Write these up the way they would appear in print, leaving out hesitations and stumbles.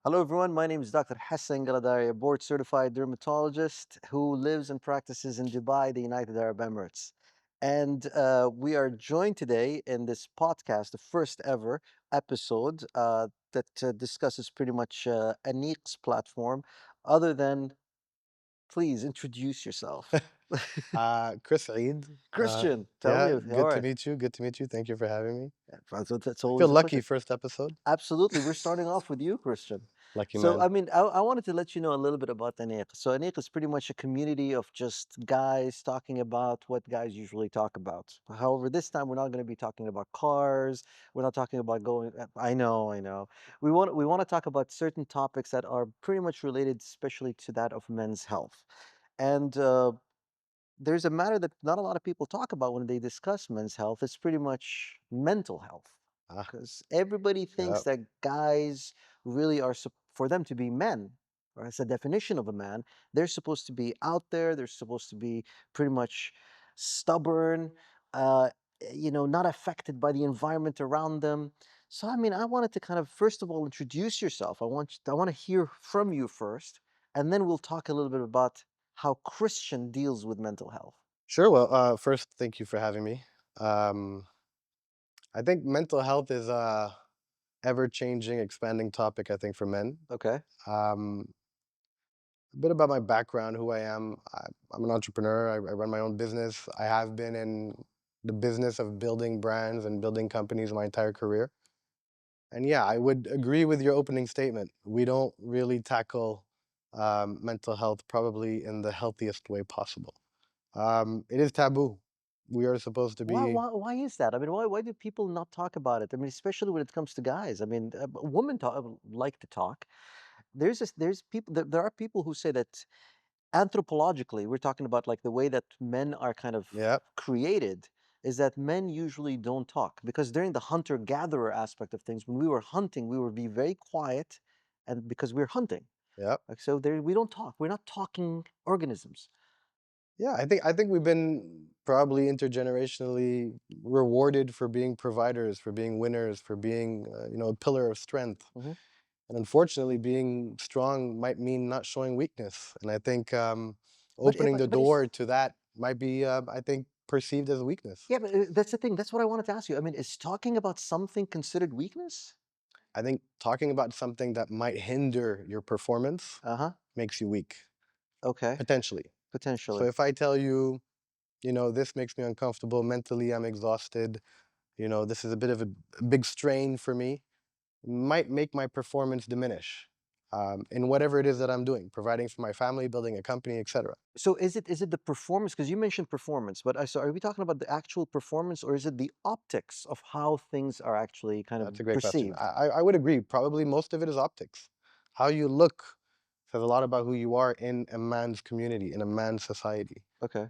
Hello, everyone. My name is Dr. Hassan Galadari, a board certified dermatologist who lives and practices in Dubai, the United Arab Emirates. And we are joined today in this podcast, the first ever episode that discusses pretty much aneeq's platform. Other than, please introduce yourself. Chris Eid. Christian, tell me. Yeah, All good to right. meet you. Good to meet you. Thank you for having me. That's I feel always a lucky, pleasure. first episode. Absolutely. We're starting off with you, Christian. Lucky So, man. I mean, I wanted to let you know a little bit about aneeq. So, aneeq is pretty much a community of just guys talking about what guys usually talk about. However, this time we're not going to be talking about cars. We're not talking about going. I know. We want to talk about certain topics that are pretty much related, especially to that of men's health. And there's a matter that not a lot of people talk about when they discuss men's health. It's pretty much mental health, Ah, because everybody yeah. thinks that guys really are for them to be men, or as a definition of a man, they're supposed to be out there. They're supposed to be pretty much stubborn, uh, not affected by the environment around them. So, I mean, I wanted to kind of first of all introduce yourself. I want to hear from you first, and then we'll talk a little bit about how Christian deals with mental health. Sure. Well, first, thank you for having me. Um, I think mental health is a ever-changing, expanding topic, I think, for men. Okay. Um, a bit about my background, who I am. I'm an entrepreneur. I run my own business. I have been in the business of building brands and building companies my entire career. And yeah, I would agree with your opening statement. We don't really tackle mental health probably in the healthiest way possible. It is taboo. We are supposed to Why, be, why, why is that? I mean, why do people not talk about it? I mean, especially when it comes to guys. I mean, women like to talk. There's people, there are people who say that anthropologically, we're talking about like the way that men are kind of yeah, created, is that men usually don't talk because during the hunter-gatherer aspect of things, when we were hunting, we would be very quiet, and because we're hunting, yeah, like so, there we don't talk. We're not talking organisms. yeah. I think we've been probably intergenerationally rewarded for being providers, for being winners, for being a pillar of strength. Hmm. And unfortunately, being strong might mean not showing weakness. And I think But opening the but it's door to that might be, I think, perceived as weakness. yeah, but that's the thing. That's what I wanted to ask you. I mean, is talking about something considered weakness? I think talking about something that might hinder your performance Uh-huh. makes you weak, Okay. potentially. So Potentially. if I tell you, this makes me uncomfortable, mentally I'm exhausted, this is a bit of a big strain for me, might make my performance diminish in whatever it is that I'm doing, providing for my family, building a company, etc. So is it the performance? Because you mentioned performance, but so are we talking about the actual performance, or is it the optics of how things are actually kind of That's a great question. perceived? I would agree. Probably most of it is optics. How you look says a lot about who you are in a man's community, in a man's society. Okay.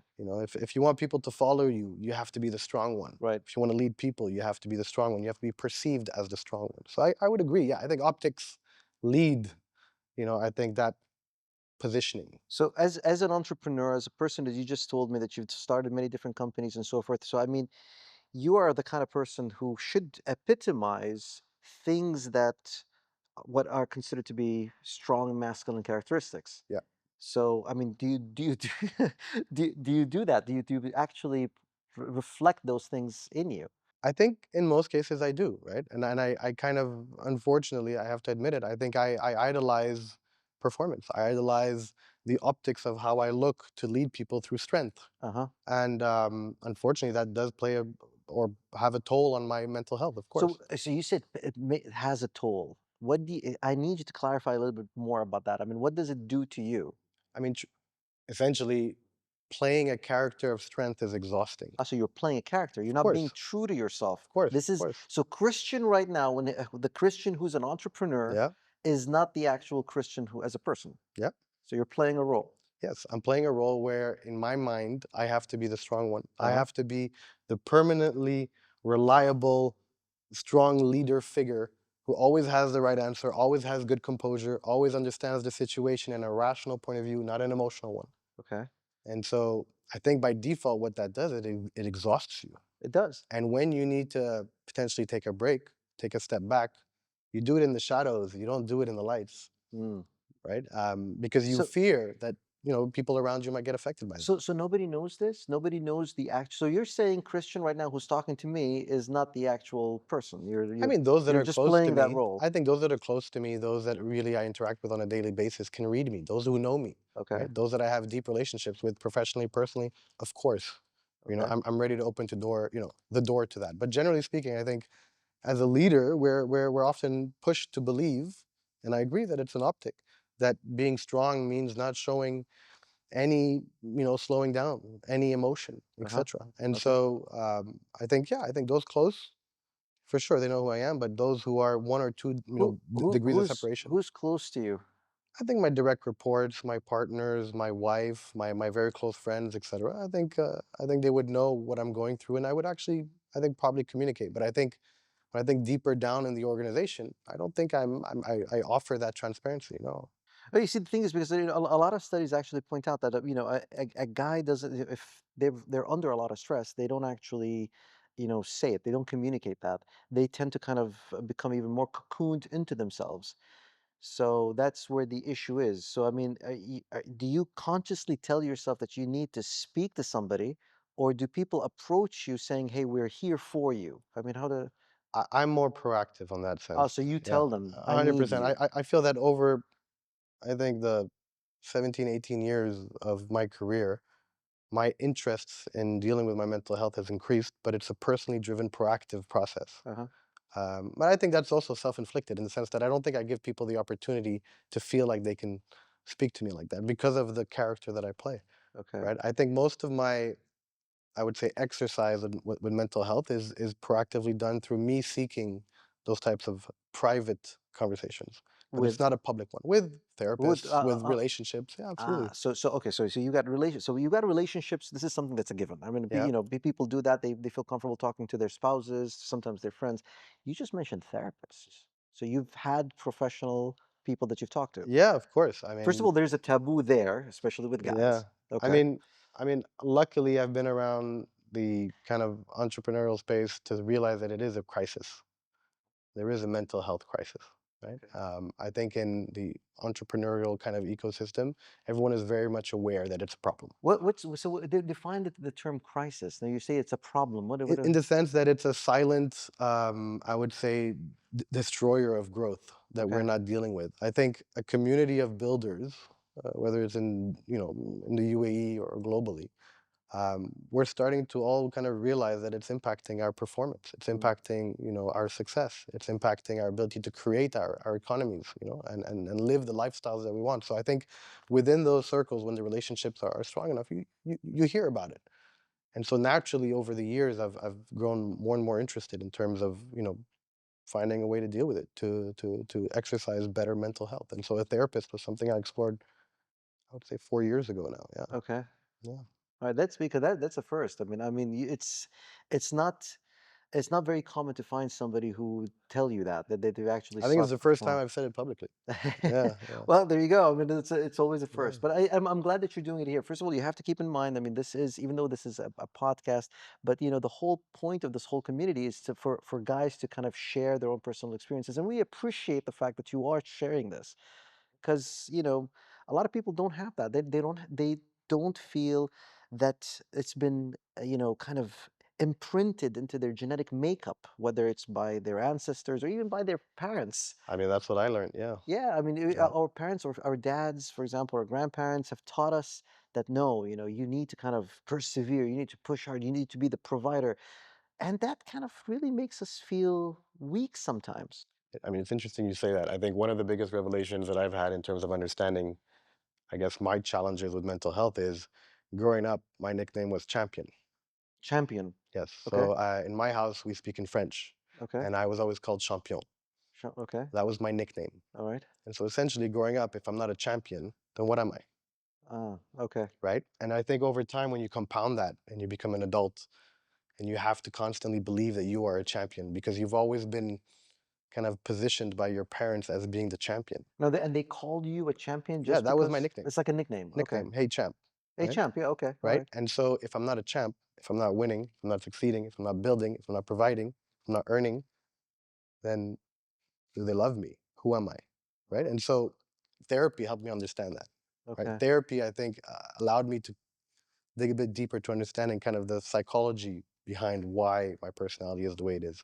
If you want people to follow you, you have to be the strong one. Right. If you want to lead people, you have to be the strong one. You have to be perceived as the strong one. So I would agree. Yeah, I think optics lead, I think that positioning. So as an entrepreneur, as a person that you just told me that you've started many different companies and so forth. So I mean, you are the kind of person who should epitomize things that what are considered to be strong masculine characteristics. Yeah. So, I mean, do you do that? Do you actually reflect those things in you? I think in most cases I do, right? And I kind of, unfortunately, I have to admit it, I think I idolize performance. I idolize the optics of how I look to lead people through strength. Uh-huh. And unfortunately, that does play or have a toll on my mental health, of So, course. so you said it has a toll. I need you to clarify a little bit more about that. I mean, what does it do to you? I mean, essentially, playing a character of strength is exhausting. So you're playing a character. You're Of not being course, true to yourself. of course, This of is course. so Christian right now. When the Christian who's an entrepreneur Yeah, is not the actual Christian who as a person. yeah. So you're playing a role. Yes, I'm playing a role where, in my mind, I have to be the strong one. I Uh-huh. have to be the permanently reliable, strong leader figure who always has the right answer, always has good composure, always understands the situation in a rational point of view, not an emotional one. Okay. And so I think by default, what that does, it exhausts you. It does. And when you need to potentially take a break, take a step back, You do it in the shadows. You don't do it in the lights, Mm. right? Because you So fear that people around you might get affected by that. so nobody knows this? Nobody knows the act so you're saying Christian right now who's talking to me is not the actual person. I mean, those that You're are just close to playing that me, role. I think those that are close to me, those that really I interact with on a daily basis can read me. Those who know me, Okay. right? Those that I have deep relationships with professionally, personally, of course. Okay. I'm ready to open the door to that. But generally speaking, I think as a leader, we're often pushed to believe, and I agree that it's an optic, that being strong means not showing any, slowing down, any emotion, Uh-huh. etc. And Okay. so I think those close for sure, they know who I am, but those who are one or two, degrees of separation. Who's close to you? I think my direct reports, my partners, my wife, my very close friends, etc. I think they would know what I'm going through, and I would actually, I think, probably communicate. But I think when I think deeper down in the organization, I don't think I offer that transparency. No. Oh, you see, the thing is because a lot of studies actually point out that a guy doesn't if they're under a lot of stress, they don't actually say it. They don't communicate that. They tend to kind of become even more cocooned into themselves. So that's where the issue is. So I mean, do you consciously tell yourself that you need to speak to somebody, or do people approach you saying, "Hey, we're here for you"? I mean, how to? I'm more proactive on that Oh, sense. so you Yeah, tell them, "I need 100%. you." I feel that over, I think, the 17, 18 years of my career, my interests in dealing with my mental health has increased, but it's a personally driven, proactive process. Uh-huh. But I think that's also self-inflicted in the sense that I don't think I give people the opportunity to feel like they can speak to me like that because of the character that I play, Okay. right? I think most of my, I would say, exercise with mental health is proactively done through me seeking those types of private conversations, but it's With not a public one with with therapists, with relationships. Yeah, absolutely. so okay, so you got you got relationships. This is something that's a given. I mean, Yeah. people do that. They feel comfortable talking to their spouses, sometimes their friends. You just mentioned therapists. So you've had professional people that you've talked to. Yeah, of course. I First of mean, all, there's a taboo there, especially with yeah. guys. I Okay. mean, luckily I've been around the kind of entrepreneurial space to realize that it is a crisis. There is a mental health crisis, right? Okay. I think in the entrepreneurial kind of ecosystem, everyone is very much aware that it's a problem. Define the term crisis. Now you say it's a problem. In the sense that it's a silent, I would say, destroyer of growth that we're Okay. not dealing with. I think a community of builders, whether it's in the UAE or globally, we're starting to all kind of realize that it's impacting our performance. It's Mm, impacting, our success. It's impacting our ability to create our economies, and live the lifestyles that we want. So I think within those circles, when the relationships are strong enough, you hear about it. And so naturally over the years, I've grown more and more interested in terms of, finding a way to deal with it, to exercise better mental health. And so a therapist was something I explored, I would say 4 years ago now. Yeah. okay. Yeah. All right. That's because that's a first. It's not very common to find somebody who would tell you that they've actually I think it's sought the first time professional. I've said it publicly. Yeah, yeah, Well, there you go. I mean, it's always a yeah. first. But I'm glad that you're doing it here. First of all, you have to keep in mind. I mean, this is even though this is a podcast, but the whole point of this whole community is for guys to kind of share their own personal experiences, and we appreciate the fact that you are sharing this because a lot of people don't have that. They don't feel that it's been kind of imprinted into their genetic makeup, whether it's by their ancestors or even by their parents. I mean, that's what I learned. Yeah, Yeah, I mean, yeah. our parents or our dads, for example, or grandparents have taught us that no, you need to kind of persevere, you need to push hard, you need to be the provider. And that kind of really makes us feel weak sometimes. I mean, it's interesting you say that. I think one of the biggest revelations that I've had in terms of understanding, I guess, my challenges with mental health is growing up, my nickname was Champion. Champion. Yes. Okay. So in my house, we speak in French, Okay. and I was always called Champion. Okay. That was my nickname. All right. And so essentially, growing up, if I'm not a champion, then what am I? Ah, okay. Right? And I think over time, when you compound that and you become an adult, and you have to constantly believe that you are a champion because you've always been kind of positioned by your parents as being the champion. No, and they called you a champion Yeah, just that was my because nickname. it's like a nickname. Okay. Nickname, hey champ, A right? champ. Yeah. Okay. All Right? right. And so if I'm not a champ, if I'm not winning, if I'm not succeeding, if I'm not building, if I'm not providing, if I'm not earning, then Do they love me? Who am I? Right? And so therapy helped me understand that. Right? Okay. Therapy, I think, allowed me to dig a bit deeper to understanding kind of the psychology behind why my personality is the way it is.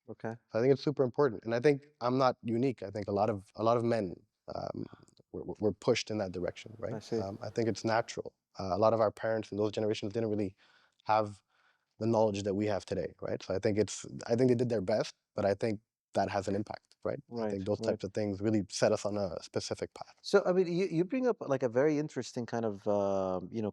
Okay. I think it's super important, and I think I'm not unique. I think a lot of men um, were pushed in that direction, right? I see. I think it's natural. A lot of our parents in those generations didn't really have the knowledge that we have today, right? So I think they did their best, but I think that has an impact, right? I Right. think those Right. types of things really set us on a specific path. So, I mean, you bring up like a very interesting kind of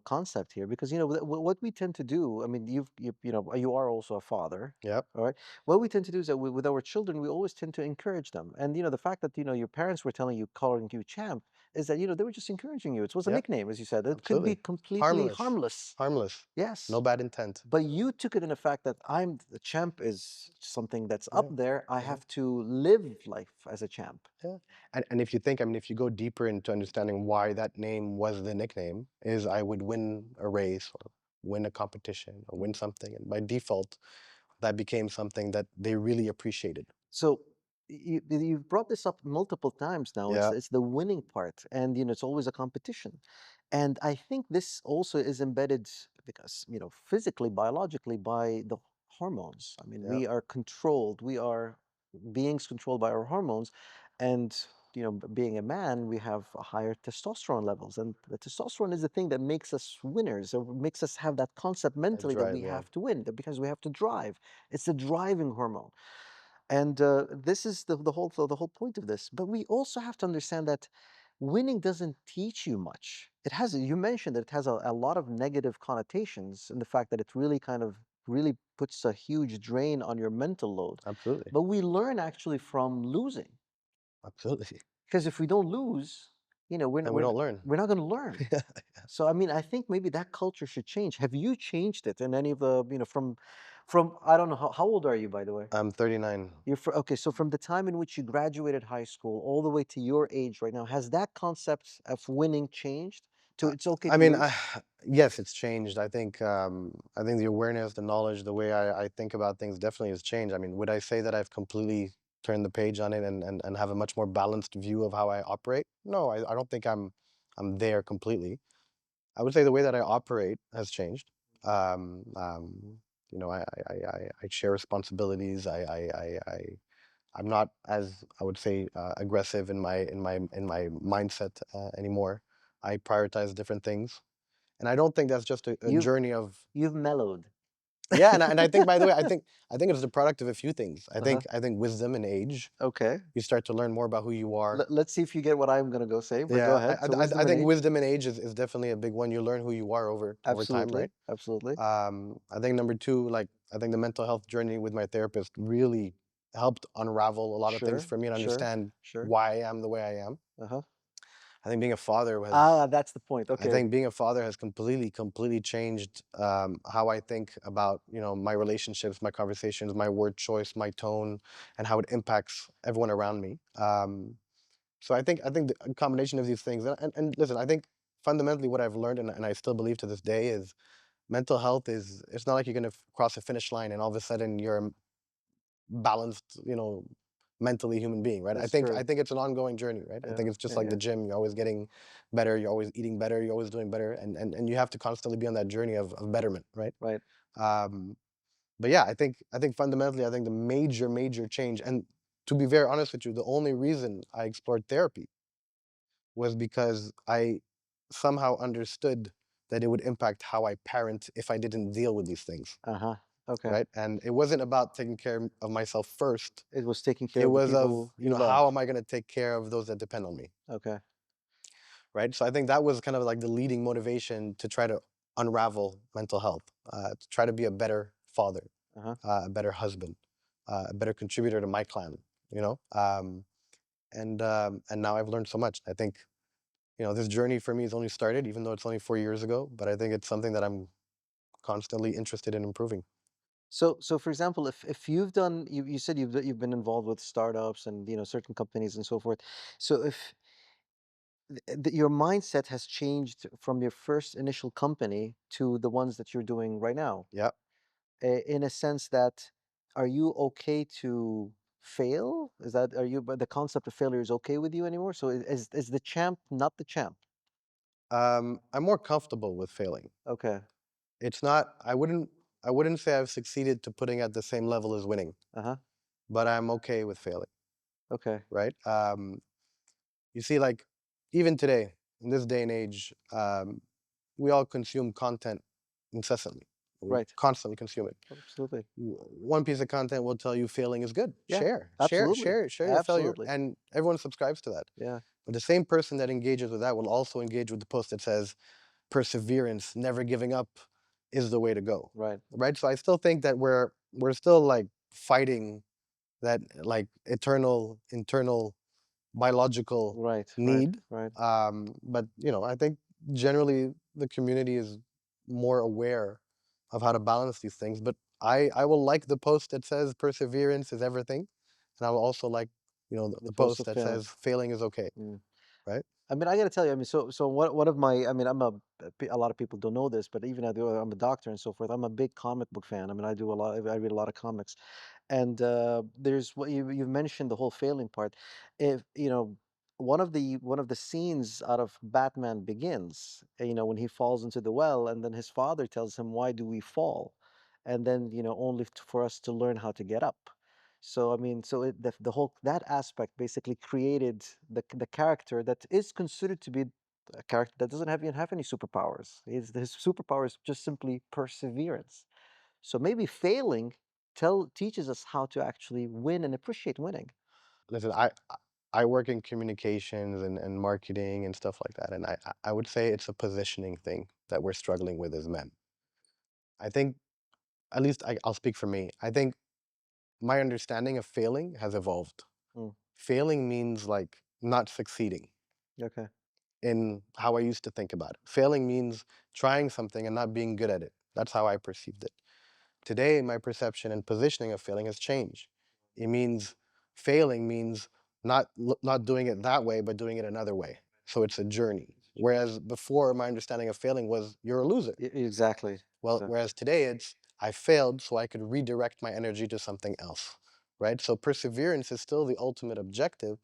concept here because what we tend to do. I mean, you are also a father, Yep. all right? What we tend to do is that with our children, we always tend to encourage them, and the fact that your parents were telling you, calling you champ, is that they were just encouraging you. It was a Yep. nickname, as you said. It could be Absolutely. completely Harmless. harmless. Harmless. No Yes, bad intent. but you took it in the fact that I'm the champ is something that's up Yeah. there. I Mhm. have to live life as a champ. Yeah. And if you think, I mean, if you go deeper into understanding why that name was the nickname, is I would win a race or win a competition or win something. And by default, that became something that they really appreciated. So you've brought this up multiple times now. It's Yeah. it's the winning part, and it's always a competition. And I think this also is embedded because physically, biologically, by the hormones. I mean, Yeah. we are controlled. We are beings controlled by our hormones, and being a man, we have a higher testosterone levels, and the testosterone is the thing that makes us winners, or makes us have that concept I mentally that we drive. Yeah. have to win, that because we have to drive. It's the driving hormone. And this is the whole point of this. But we also have to understand that winning doesn't teach you much. You mentioned that it has a lot of negative connotations, and the fact that it really kind of really puts a huge drain on your mental load. Absolutely. But we learn actually from losing, Absolutely. because if we don't lose, And we don't learn. we're not going to learn. Yeah. So I mean, I think maybe that culture should change. Have you changed it in any of the from I don't know how old are you, by the way? I'm 39. Okay, so from the time in which you graduated high school all the way to your age right now, has that concept of winning changed to it's okay I to mean, lose? yes, it's changed. I think the awareness, the knowledge, the way I think about things definitely has changed. I mean, would I say that I've completely turned the page on it and have a much more balanced view of how I operate? No, I don't think I'm there completely. I would say the way that I operate has changed. Um, um, I share responsibilities. I'm not as I would say aggressive in my mindset anymore. I prioritize different things, and I don't think that's just a You've journey of you've mellowed. yeah. And I think by the way, I think it's the product of a few things. I Uh-huh. think I think wisdom and age. Okay. You start to learn more about who you are. Let's see if you get what I'm gonna go say, but go Yeah, ahead. So I wisdom and think age. wisdom and age is definitely a big one. You learn who you are over time, Absolutely. right? Absolutely. I think number two, like I think the mental health journey with my therapist really helped unravel a lot of things Sure. for me and Sure. understand Sure. why I am the way I am. Uh-huh. I think being a father Ah, that's the point. I Okay. think being a father has completely changed how I think about my relationships, my conversations, my word choice, my tone, and how it impacts everyone around me. So I think the combination of these things, and listen, I think fundamentally what I've learned and I still believe to this day is mental health is it's not like you're going to cross a finish line and all of a sudden you're a balanced, mentally human being, right? I That's think I true. think it's an ongoing journey, right? I Yeah. think it's just Yeah. like the Yeah. gym. You're always getting better. You're always eating better. You're always doing better, and you have to constantly be on that journey of betterment, right? Right. Um, but yeah, I think fundamentally, I think the major change, and to be very honest with you, the only reason I explored therapy was because I somehow understood that it would impact how I parent if I didn't deal with these things, Uh-huh. Okay. right? And it wasn't about taking care of myself first. It was taking care It of the was of, people you love. how am I going to take care of those that depend on me, Okay. right? So I think that was kind of like the leading motivation to try to unravel mental health, to try to be a better father, Uh-huh. a better husband, a better contributor to my clan, you know. And now I've learned so much. I think this journey for me has only started, even though it's only 4 years ago. But I think it's something that I'm constantly interested in improving. So for example, if you've done you said you've been involved with startups and certain companies and so forth. So if your mindset has changed from your first initial company to the ones that you're doing right now, Yeah. in a sense that are you okay to fail? Is that are you but the concept of failure is okay with you anymore? So is the champ not the champ? I'm more comfortable with failing. Okay. It's not. I wouldn't say I've succeeded to putting at the same level as winning, Uh-huh. but I'm okay with failing. Okay. Right. You see, like even today in this day and age, we all consume content incessantly. We Right. constantly consume it. Absolutely. One piece of content will tell you failing is good. Yeah. Absolutely. Share your failure, Absolutely. and everyone subscribes to that. Yeah. But the same person that engages with that will also engage with the post that says perseverance, never giving up is the way to go. Right. Right? So I still think that we're still like fighting that like eternal internal biological Right. Right. need. Right. But I think generally the community is more aware of how to balance these things. But I will like the post that says perseverance is everything, and I will also like The the post post of that failing. says failing is okay. Mm. Right? I mean, I got to tell you, I mean, so one of my, I mean, a lot of people don't know this, but even I do, I'm a doctor and so forth. I'm a big comic book fan. I mean, I read a lot of comics, and there's what you mentioned the whole failing part. If one of the scenes out of Batman Begins, when he falls into the well, and then his father tells him, "Why do we fall?" And then only for us to learn how to get up. So I mean, so the whole that aspect basically created the character that is considered to be a character that doesn't even have any superpowers. His superpower is just simply perseverance. So maybe failing teaches us how to actually win and appreciate winning. Listen, I work in communications and marketing and stuff like that, and I would say it's a positioning thing that we're struggling with as men. I think, at least I'll speak for me. I think my understanding of failing has evolved. Mm, Failing means like not succeeding okay. in how I used to think about it. Failing means trying something and not being good at it. That's how I perceived it. Today, my perception and positioning of failing has changed. It means failing means not doing it that way, but doing it another way. So it's a journey. Whereas before, my understanding of failing was you're a loser. Exactly. Well, So whereas today it's I failed so I could redirect my energy to something else. Right? So perseverance is still the ultimate objective,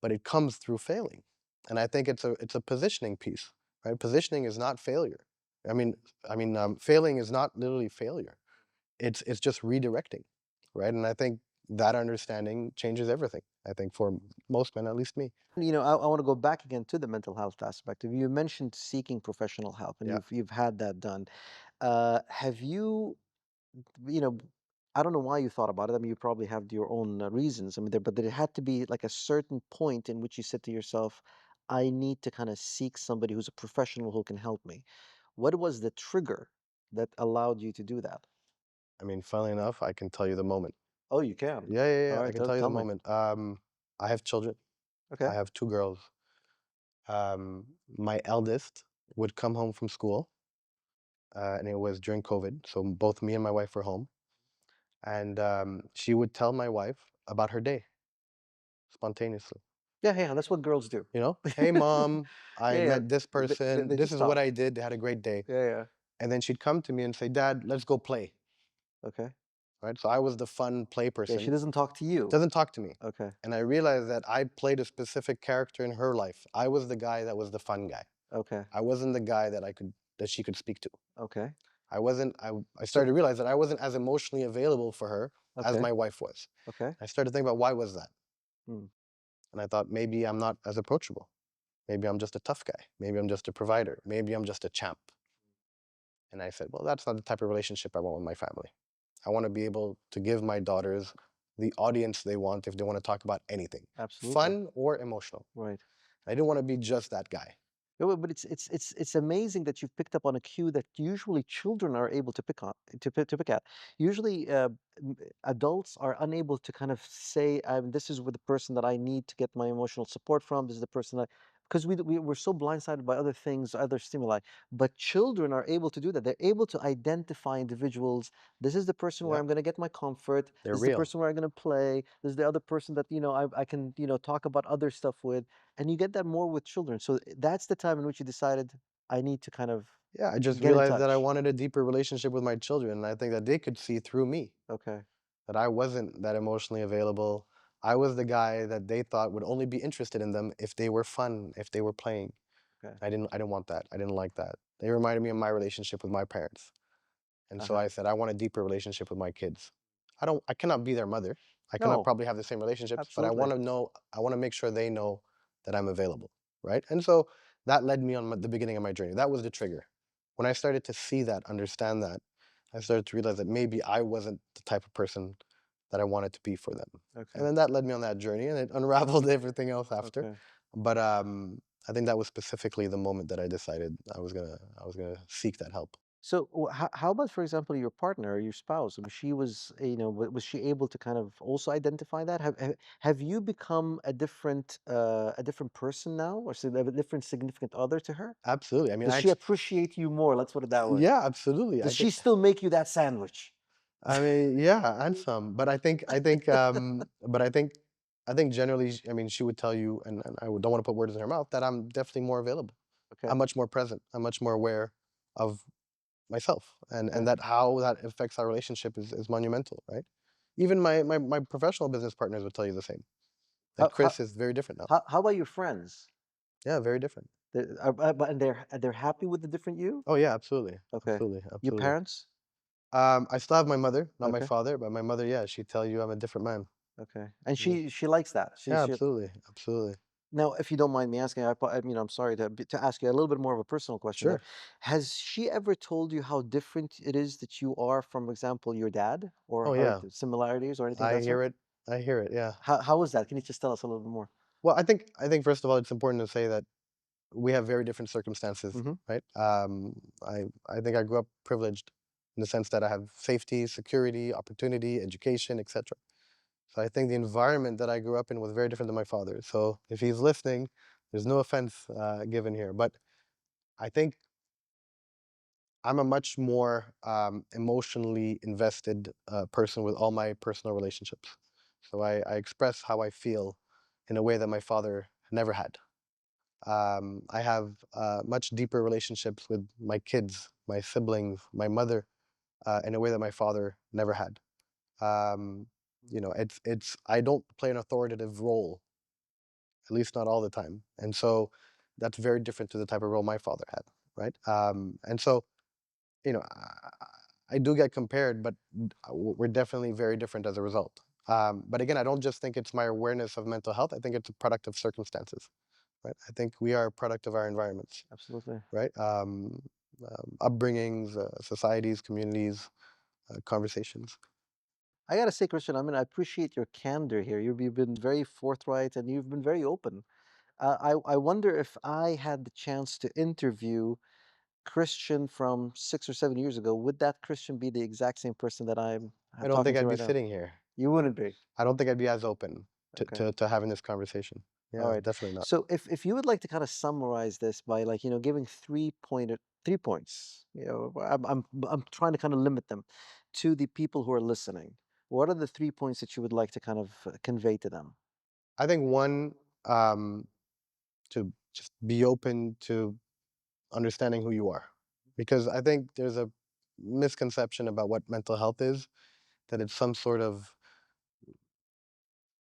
but it comes through failing. And I think it's a positioning piece. Right? Positioning is not failure. I mean, failing is not literally failure. It's just redirecting, right? And I think that understanding changes everything. I think for most men, at least me. I want to go back again to the mental health aspect. You mentioned seeking professional help, and Yeah. you've had that done. Have you you know, I don't know why you thought about it. I mean, you probably have your own reasons. I mean, but there had to be like a certain point in which you said to yourself, I need to kind of seek somebody who's a professional who can help me. What was the trigger that allowed you to do that? I mean, funnily enough, I can tell you the moment. Oh, you can. Yeah, yeah, All yeah. I right, can tell you the tell me. moment. I have children. Okay. I have two girls. My eldest would come home from school, and it was during COVID, so both me and my wife were home, and she would tell my wife about her day spontaneously. Yeah, yeah, that's what girls do. Hey mom, I Yeah, yeah. met this person. They This just is what talk. I did. They had a great day. Yeah, yeah. And then she'd come to me and say, Dad, let's go play. Okay. Right. So I was the fun play Yeah, she person. doesn't talk to you. Doesn't talk to me. Okay. And I realized that I played a specific character in her life. I was the guy that was the fun guy. Okay. I wasn't the guy that she could speak to. Okay. I wasn't I So, started to realize that I wasn't as emotionally available for her as okay. my wife was. Okay. I started to think about why was that? Mm, And I thought maybe I'm not as approachable. Maybe I'm just a tough guy. Maybe I'm just a provider. Maybe I'm just a champ. And I said, well, that's not the type of relationship I want with my family. I want to be able to give my daughters the audience they want if they want to talk about anything, absolutely. fun or emotional. Right. I didn't want to be just that guy. Yeah, but it's amazing that you've picked up on a cue that usually children are able to pick on to pick at. Usually, adults are unable to kind of say, "This is with the person that I need to get my emotional support from. This is the person that," because we're so blindsided by other things, other stimuli. But children are able to do that. They're able to identify individuals. This is the person where Yeah, I'm going to get my comfort. they're This is the real. person where I'm going to play. This is the other person that I can talk about other stuff with, and you get that more with children. So that's the time in which you decided, I need to kind of Yeah, I just get in realized that I touch. wanted a deeper relationship with my children. And I think that they could see through me Okay. that I wasn't that emotionally available. I was the guy that they thought would only be interested in them if they were fun, if they were playing. Okay. I didn't want that. I didn't like that. They reminded me of my relationship with my parents. And so Uh-huh. I said, I want a deeper relationship with my kids. I cannot be their mother. I cannot No, probably have the same relationships, but absolutely. I want to make sure they know that I'm available. Right. And so that led me on the beginning of my journey. That was the trigger. When I started to see that, understand that, I started to realize that maybe I wasn't the type of person that I wanted to be for them. And Okay. then that led me on that journey and it unraveled everything else after. Okay. But I think that was specifically the moment that I decided I was gonna seek that help. So, how about, for example, your partner or your spouse? I mean, she was, was she able to kind of also identify that? Have you become a different person now, or a different significant other to her? Absolutely. I mean, Does she appreciate you more? Let's put it that way. yeah, absolutely. Does she still make you that sandwich? I mean, yeah, and some, but I think generally, I mean, she would tell you, and don't want to put words in her mouth, that I'm definitely more available. Okay. I'm much more present. I'm much more aware of myself, and Okay. that how that affects our relationship is monumental, right? Even my professional business partners would tell you the same. That How how Chris is very different now. how about your friends? Yeah, very different. And they're happy with the different you? Oh yeah, absolutely, Okay. absolutely, Your absolutely. parents? I still have my mother, not my Okay. father, but my mother, yeah, she'd tell you I'm a different man. Okay. And Yeah, she likes that. yeah, absolutely, absolutely. Now, if you don't mind me asking, I mean, I'm sorry to ask you a little bit more of a personal question there. Sure. Has she ever told you how different it is that you are from, for example, your dad, or Oh how yeah, the similarities or anything of I that sort? hear it. I hear it. Yeah. How was that? Can you just tell us a little bit more? Well, I think first of all, it's important to say that we have very different circumstances, Hmm. right? I think I grew up privileged in the sense that I have safety, security, opportunity, education, etc. So I think the environment that I grew up in was very different than my father. So if he's listening, there's no offense given here, but I think I'm a much more emotionally invested person with all my personal relationships. So I express how I feel in a way that my father never had. I have much deeper relationships with my kids, my siblings, my mother, in a way that my father never had. Um, it's I don't play an authoritative role, at least not all the time, and so that's very different to the type of role my father had, right? And so you know, I do get compared, but we're definitely very different as a result. But again, I don't just think it's my awareness of mental health. I think it's a product of circumstances, right? I think we are a product of our environments, Absolutely. right? Upbringings, societies, communities, conversations. I gotta say, Christian, I mean, I appreciate your candor here. You've been very forthright and you've been very open. I wonder if I had the chance to interview Christian from 6 or 7 years ago, would that Christian be the exact same person that I'm I don't talking think to I'd be right now? sitting here. You wouldn't be. I don't think I'd be as open Okay. to having this conversation. All Yeah, right. definitely not. So if you would like to kind of summarize this by, like, giving 3 points, I'm trying to kind of limit them to the people who are listening. What are the 3 points that you would like to kind of convey to them? I think one, um, to just be open to understanding who you are. Because I think there's a misconception about what mental health is, that it's some sort of,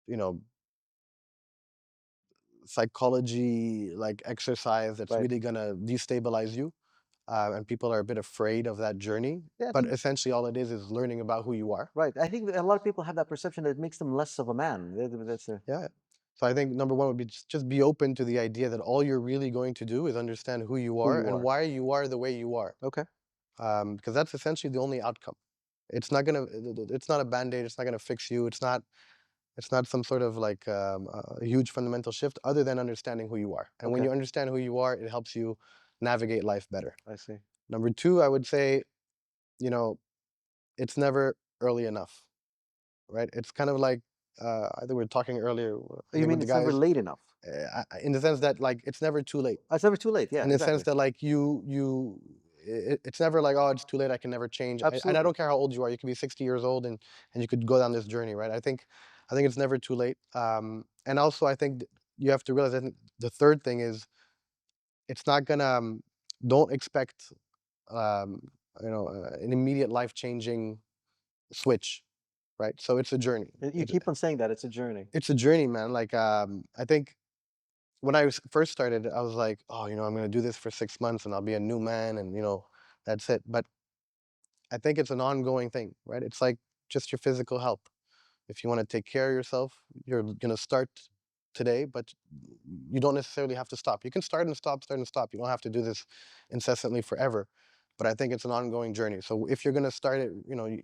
you know, psychology like exercise that's Right. really gonna destabilize you. And people are a bit afraid of that journey. Yeah, I But think essentially all it is learning about who you are. right. I think that a lot of people have that perception that it makes them less of a man. That's Yeah. So I think number one would be just be open to the idea that all you're really going to do is understand who you who are you and are. why you are the way you are. Okay. Because that's essentially the only outcome. It's not gonna. It's not a band-aid. It's not gonna fix you. It's not some sort of like a huge fundamental shift, other than understanding who you are. And when Okay. you understand who you are, it helps you navigate life better. I see. Number two, I would say, you know, it's never early enough, right? It's kind of like I think we were talking earlier. I You think with mean the it's never guys, late enough? in the sense that like it's never too late. It's never too late. Yeah, In the sense exactly. that like it's never like, oh, it's too late, I can never change. And I Absolutely. don't care how old you are, you could be 60 years old and you could go down this journey, right? I think it's never too late. And also I think you have to realize, I think the third thing is it's not gonna don't expect um, an immediate life changing switch. right? So it's a journey. You keep on saying that it's a journey. It's a journey, man. Like, I think when I first started, I was like, oh, I'm going to do this for 6 months and I'll be a new man, and that's it. But I think it's an ongoing thing, right? It's like just your physical health. If you want to take care of yourself, you're going to start today, but you don't necessarily have to stop. You can start and stop. You don't have to do this incessantly forever. But I think it's an ongoing journey. So if you're going to start it, you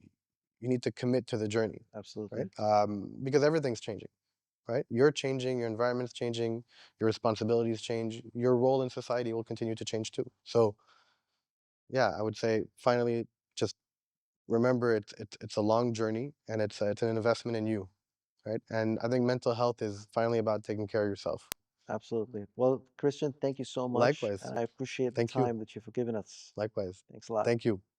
need to commit to the journey, right? Absolutely. Because everything's changing, right? You're changing, your environment's changing, your responsibilities change, your role in society will continue to change too. So yeah, I would say finally, just remember it's a long journey, and it's an investment in you, right? And I think mental health is finally about taking care of yourself. Absolutely. Well, Christian, thank you so much. Likewise. And I appreciate the Thank you. time that you've given us. Likewise. Thanks a lot. Thank you.